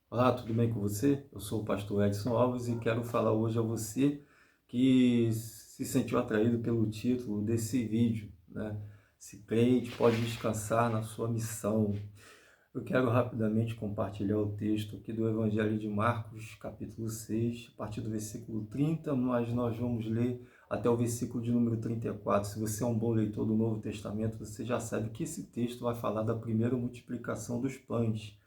Olá, tudo bem com você? Eu sou o pastor Edson Alves e quero falar hoje a você que se sentiu atraído pelo título desse vídeo, né? Se crente pode descansar na sua missão. Eu quero rapidamente compartilhar o texto aqui do Evangelho de Marcos, capítulo 6, a partir do versículo 30, mas nós vamos ler até o versículo de número 34. Se você é um bom leitor do Novo Testamento, você já sabe que esse texto vai falar da primeira multiplicação dos pães,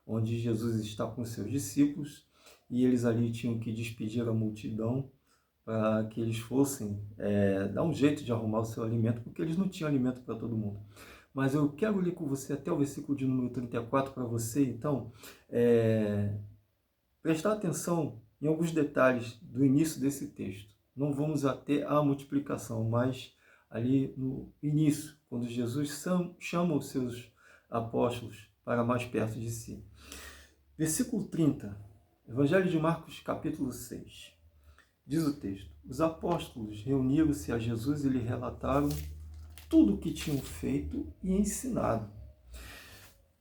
onde Jesus está com seus discípulos e eles ali tinham que despedir a multidão para que eles fossem dar um jeito de arrumar o seu alimento, porque eles não tinham alimento para todo mundo. Mas eu quero ler com você até o versículo de número 34 para você, então, prestar atenção em alguns detalhes do início desse texto. Não vamos até a multiplicação, mas ali no início, quando Jesus chama os seus apóstolos para mais perto de si. Versículo 30, Evangelho de Marcos, capítulo 6. Diz o texto: Os apóstolos reuniram-se a Jesus e lhe relataram tudo o que tinham feito e ensinado.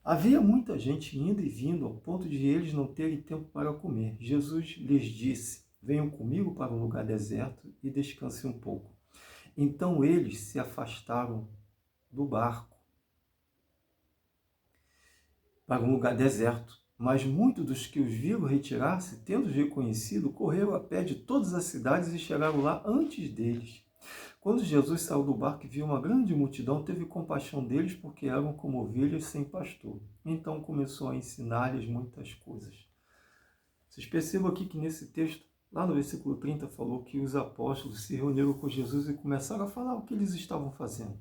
Havia muita gente indo e vindo, ao ponto de eles não terem tempo para comer. Jesus lhes disse: Venham comigo para um lugar deserto e descansem um pouco. Então eles se afastaram do barco para um lugar deserto. Mas muitos dos que os viram retirar-se, tendo-os reconhecido, correram a pé de todas as cidades e chegaram lá antes deles. Quando Jesus saiu do barco e viu uma grande multidão, teve compaixão deles, porque eram como ovelhas sem pastor. Então começou a ensinar-lhes muitas coisas. Vocês percebam aqui que nesse texto, lá no versículo 30, falou que os apóstolos se reuniram com Jesus e começaram a falar o que eles estavam fazendo.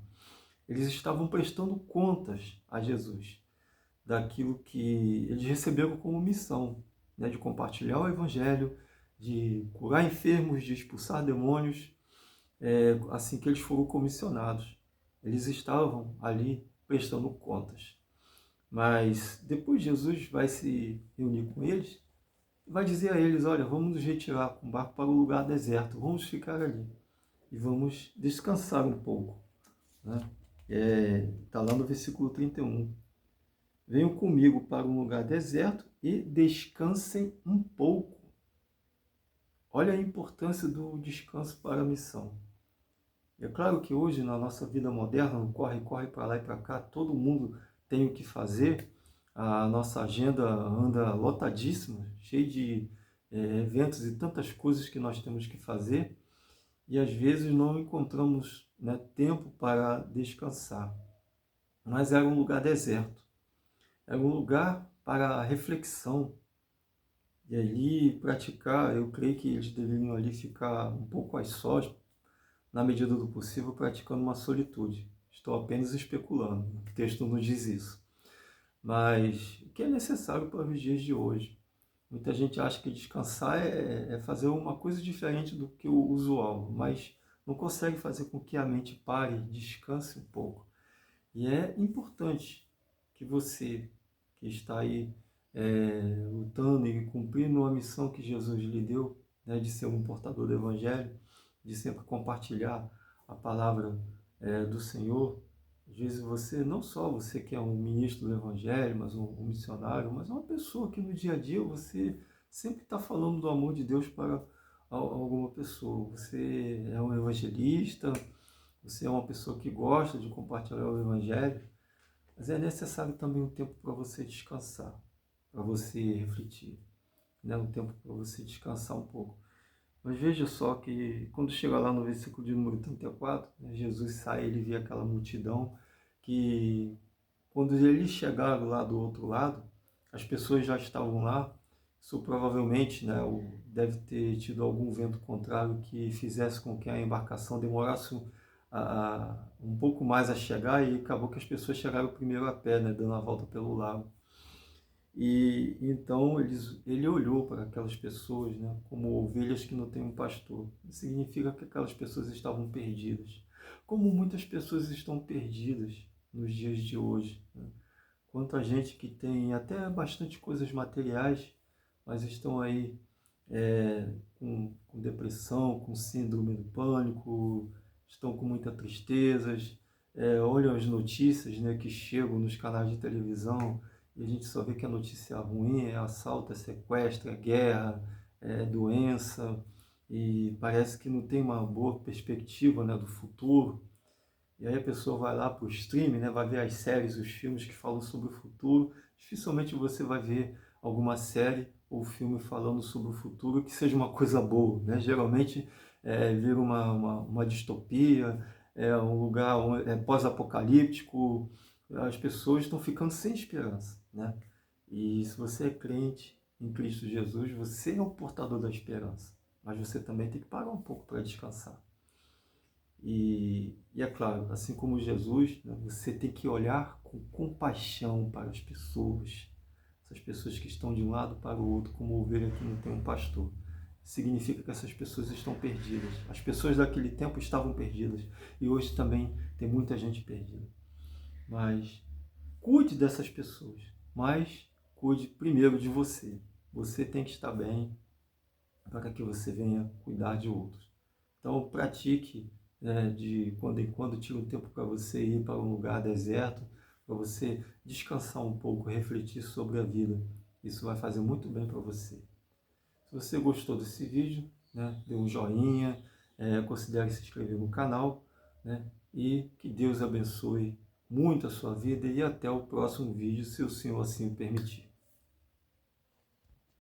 Eles estavam prestando contas a Jesus daquilo que eles receberam como missão, né, de compartilhar o evangelho, de curar enfermos, de expulsar demônios, assim que eles foram comissionados. Eles estavam ali prestando contas. Mas depois Jesus vai se reunir com eles e vai dizer a eles: olha, vamos nos retirar com o barco para o lugar deserto, vamos ficar ali e vamos descansar um pouco. Né? Está lá no versículo 31. Venham comigo para um lugar deserto e descansem um pouco. Olha a importância do descanso para a missão. É claro que hoje, na nossa vida moderna, no corre para lá e para cá, todo mundo tem o que fazer, a nossa agenda anda lotadíssima, cheia de eventos e tantas coisas que nós temos que fazer, e às vezes não encontramos, né, tempo para descansar. Mas era um lugar deserto, era um lugar para reflexão, e ali praticar. Eu creio que eles deveriam ali ficar um pouco às sós, na medida do possível, praticando uma solitude. Estou apenas especulando, o texto não diz isso. Mas o que é necessário para os dias de hoje? Muita gente acha que descansar é fazer uma coisa diferente do que o usual, mas não consegue fazer com que a mente pare, descanse um pouco. E é importante que você, que está aí lutando e cumprindo a missão que Jesus lhe deu, né, de ser um portador do Evangelho, de sempre compartilhar a palavra do Senhor. Às vezes você, não só você que é um ministro do Evangelho, mas um missionário, mas uma pessoa que no dia a dia você sempre está falando do amor de Deus para alguma pessoa. Você é um evangelista, você é uma pessoa que gosta de compartilhar o Evangelho, mas é necessário também um tempo para você descansar, para você refletir, né? Um tempo para você descansar um pouco. Mas veja só que quando chega lá no versículo de número 34, né, Jesus sai, ele vê aquela multidão que, quando eles chegaram lá do outro lado, as pessoas já estavam lá. Isso provavelmente, né, deve ter tido algum vento contrário que fizesse com que a embarcação demorasse um pouco mais a chegar, e acabou que as pessoas chegaram primeiro a pé, né, dando a volta pelo lago. E então ele olhou para aquelas pessoas, né, como ovelhas que não têm um pastor. Isso significa que aquelas pessoas estavam perdidas. Como muitas pessoas estão perdidas nos dias de hoje, né? Quanta gente que tem até bastante coisas materiais, mas estão aí com depressão, com síndrome do pânico, estão com muita tristeza, olham as notícias, né, que chegam nos canais de televisão e a gente só vê que a notícia ruim é assalto, é sequestro, é guerra, é doença, e parece que não tem uma boa perspectiva, né, do futuro. E aí a pessoa vai lá para o streaming, né, vai ver as séries, os filmes que falam sobre o futuro. Dificilmente você vai ver alguma série ou filme falando sobre o futuro que seja uma coisa boa, né? Geralmente vira uma distopia, é um lugar pós-apocalíptico. As pessoas estão ficando sem esperança, né? E se você é crente em Cristo Jesus, você é o portador da esperança. Mas você também tem que parar um pouco para descansar. E é claro, assim como Jesus, né, você tem que olhar com compaixão para as pessoas, essas pessoas que estão de um lado para o outro, como ovelha que não tem um pastor. Significa que essas pessoas estão perdidas. As pessoas daquele tempo estavam perdidas e hoje também tem muita gente perdida. Mas cuide dessas pessoas, mas cuide primeiro de você. Você tem que estar bem para que você venha cuidar de outros. Então, pratique, né, de quando em quando, tire um tempo para você ir para um lugar deserto, para você descansar um pouco, refletir sobre a vida. Isso vai fazer muito bem para você. Se você gostou desse vídeo, né, dê um joinha, considere se inscrever no canal, né, e que Deus abençoe muito a sua vida e até o próximo vídeo, se o Senhor assim o permitir.